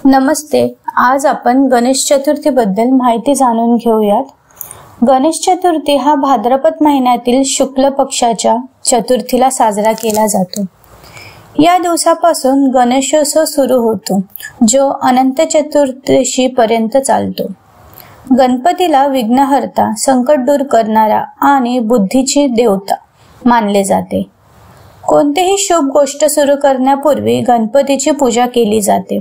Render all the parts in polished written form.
नमस्ते. आज आपण गणेश चतुर्थी बद्दल माहिती जाणून घेऊयात. गणेश चतुर्थी हा भाद्रपद महिन्यातील शुक्ल पक्षाच्या चतुर्थीला साजरा केला जातो. या दिवसापासून गणेशोत्सव सुरू होतो, जो अनंत चतुर्दशी पर्यंत चालतो. गणपतीला विघ्नहर्ता, संकट दूर करणारा आणि बुद्धीची देवता मानले जाते. कोणतीही शुभ गोष्ट सुरू करण्यापूर्वी गणपतीची पूजा केली जाते.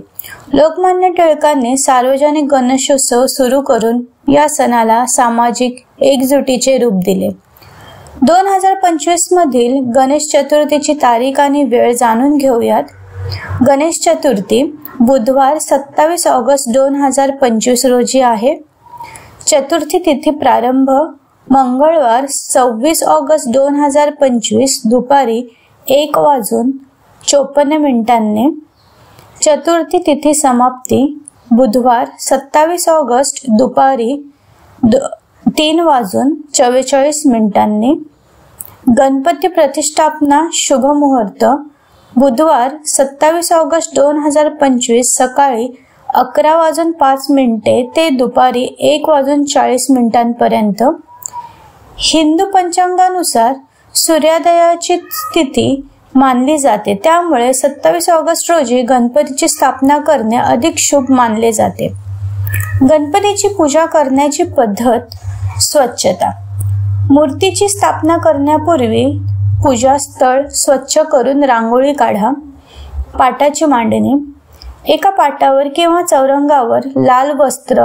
लोकमान्य टिळकांनी सार्वजनिक गणेशोत्सव सुरू करून या सणाला सामाजिक एकजुटीचे रूप दिले. 2025 मधील गणेश चतुर्थीची तारीख आणि वेळ जाणून घेऊयात. गणेश चतुर्थी बुधवार 27 ऑगस्ट 2025 रोजी आहे. चतुर्थी तिथी प्रारंभ मंगळवार 26 ऑगस्ट 2025 दुपारी 1:54 चतुर्थी तिथी समाप्ती बुधवार 27 ऑगस्ट दुपारी 3:44 गणपती प्रतिष्ठापना शुभ मुहूर्त बुधवार 27 ऑगस्ट 2025 सकाळी 11:05 ते दुपारी 1:40 पर्यंत. हिंदू पंचांगानुसार सूर्योदयाची तिथी मानली जाते, त्यामुळे 27 ऑगस्ट रोजी गणपतीची स्थापना करणे अधिक शुभ मानले जाते. गणपतीची पूजा करण्याची पद्धत. स्वच्छता. मूर्तीची स्थापना करण्यापूर्वी पूजा स्थळ स्वच्छ करून रांगोळी काढा. पाटाची मांडणी. एका पाटावर किंवा चौरंगावर लाल वस्त्र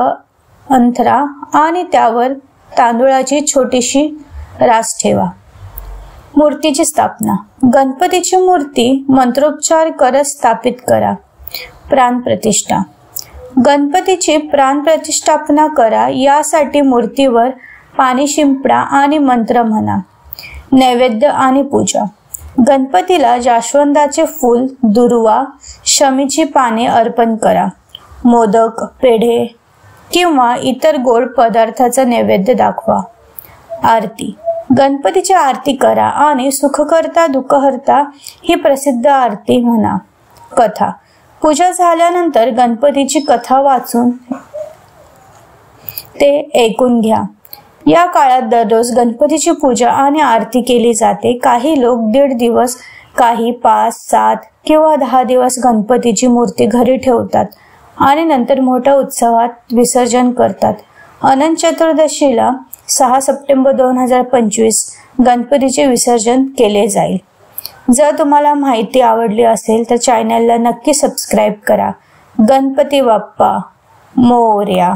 अंथरा आणि त्यावर तांदूळाची छोटीशी रास ठेवा. मूर्तीची स्थापना. गणपतीची मूर्ती मंत्रोच्चार करत स्थापित करा. प्राणप्रतिष्ठा. गणपतीची प्राणप्रतिष्ठापना करा. यासाठी मूर्तीवर पाणी शिंपडा आणि मंत्र म्हणा. नैवेद्य आणि पूजा. गणपतीला जास्वंदाचे फूल, दुर्वा, शमीची पाने अर्पण करा. मोदक, पेढे किंवा इतर गोड पदार्थाचा नैवेद्य दाखवा. आरती. गणपतीची आरती करा आणि सुखकर्ता दुःखहर्ता ही प्रसिद्ध आरती म्हणा. कथा. पूजा झाल्यानंतर गणपतीची कथा वाचून ते ऐकून घ्या. या काळात दररोज गणपतीची पूजा आणि आरती केली जाते. काही लोक 1.5 दिवस, काही 5, 7 किंवा 10 दिवस गणपतीची मूर्ती घरी ठेवतात आणि नंतर मोठ्या उत्सवात विसर्जन करतात. अनंत चतुर्दशीला 6 सप्टेंबर 2025 गणपतीचे विसर्जन केले जाईल. जर तुम्हाला माहिती आवडली असेल तर चॅनलला नक्की सबस्क्राईब करा. गणपती बाप्पा मोरया.